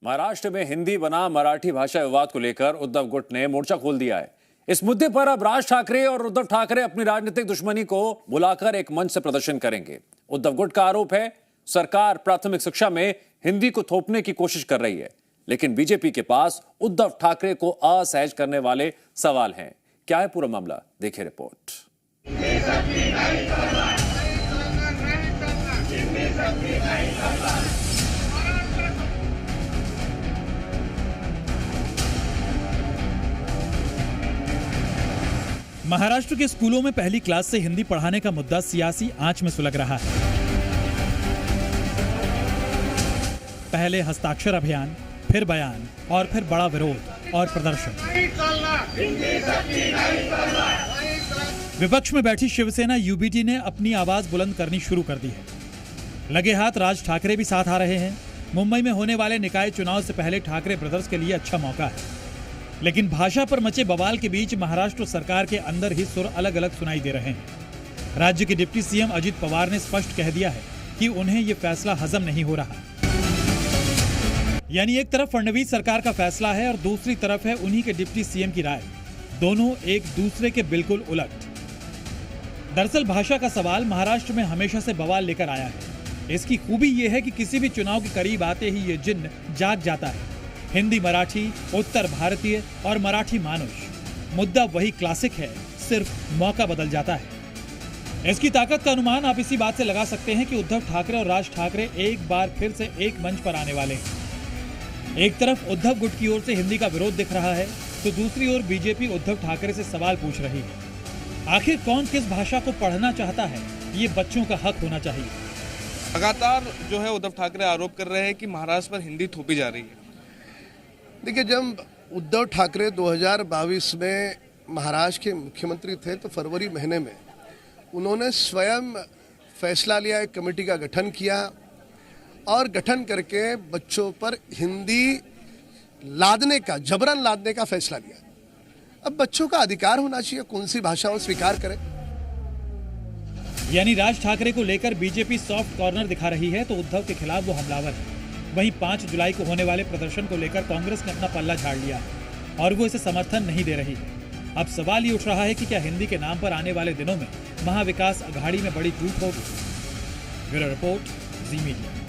महाराष्ट्र में हिंदी बनाम मराठी भाषा विवाद को लेकर उद्धव गुट ने मोर्चा खोल दिया है। इस मुद्दे पर अब राज ठाकरे और उद्धव ठाकरे अपनी राजनीतिक दुश्मनी को बुलाकर एक मंच से प्रदर्शन करेंगे। उद्धव गुट का आरोप है सरकार प्राथमिक शिक्षा में हिंदी को थोपने की कोशिश कर रही है, लेकिन बीजेपी के पास उद्धव ठाकरे को असहज करने वाले सवाल हैं। क्या है पूरा मामला, देखिए रिपोर्ट। महाराष्ट्र के स्कूलों में पहली क्लास से हिंदी पढ़ाने का मुद्दा सियासी आंच में सुलग रहा है। पहले हस्ताक्षर अभियान, फिर बयान और फिर बड़ा विरोध और प्रदर्शन। विपक्ष में बैठी शिवसेना यूबीटी ने अपनी आवाज बुलंद करनी शुरू कर दी है। लगे हाथ राज ठाकरे भी साथ आ रहे हैं। मुंबई में होने वाले निकाय चुनाव से पहले ठाकरे ब्रदर्स के लिए अच्छा मौका है, लेकिन भाषा पर मचे बवाल के बीच महाराष्ट्र सरकार के अंदर ही सुर अलग अलग सुनाई दे रहे हैं। राज्य के डिप्टी सीएम अजित पवार ने स्पष्ट कह दिया है कि उन्हें यह फैसला हजम नहीं हो रहा। यानी एक तरफ फडणवीस सरकार का फैसला है और दूसरी तरफ है उन्हीं के डिप्टी सीएम की राय। दोनों एक दूसरे के बिल्कुल उलट। दरअसल भाषा का सवाल महाराष्ट्र में हमेशा से बवाल लेकर आया है। इसकी खूबी यह है कि किसी भी चुनाव के करीब आते ही ये जिन्न जाग जाता है। हिंदी मराठी, उत्तर भारतीय और मराठी मानुष, मुद्दा वही क्लासिक है, सिर्फ मौका बदल जाता है। इसकी ताकत का अनुमान आप इसी बात से लगा सकते हैं कि उद्धव ठाकरे और राज ठाकरे एक बार फिर से एक मंच पर आने वाले हैं। एक तरफ उद्धव गुट की ओर से हिंदी का विरोध दिख रहा है, तो दूसरी ओर बीजेपी उद्धव ठाकरे से सवाल पूछ रही है। आखिर कौन किस भाषा को पढ़ना चाहता है, ये बच्चों का हक होना चाहिए। लगातार जो है उद्धव ठाकरे आरोप कर रहे हैं कि महाराष्ट्र पर हिंदी थोपी जा रही है। देखिए, जब उद्धव ठाकरे 2022 में महाराष्ट्र के मुख्यमंत्री थे तो फरवरी महीने में उन्होंने स्वयं फैसला लिया, एक कमेटी का गठन किया और गठन करके बच्चों पर हिंदी लादने का, जबरन लादने का फैसला लिया। अब बच्चों का अधिकार होना चाहिए कौन सी भाषा वो स्वीकार करें। यानी राज ठाकरे को लेकर बीजेपी सॉफ्ट कॉर्नर दिखा रही है तो उद्धव के खिलाफ वो हमलावर है। वहीं 5 जुलाई को होने वाले प्रदर्शन को लेकर कांग्रेस ने अपना पल्ला झाड़ लिया है और वो इसे समर्थन नहीं दे रही है। अब सवाल ये उठ रहा है कि क्या हिंदी के नाम पर आने वाले दिनों में महाविकास अघाड़ी में बड़ी टूट होगी। ब्यूरो रिपोर्ट, जी मीडिया।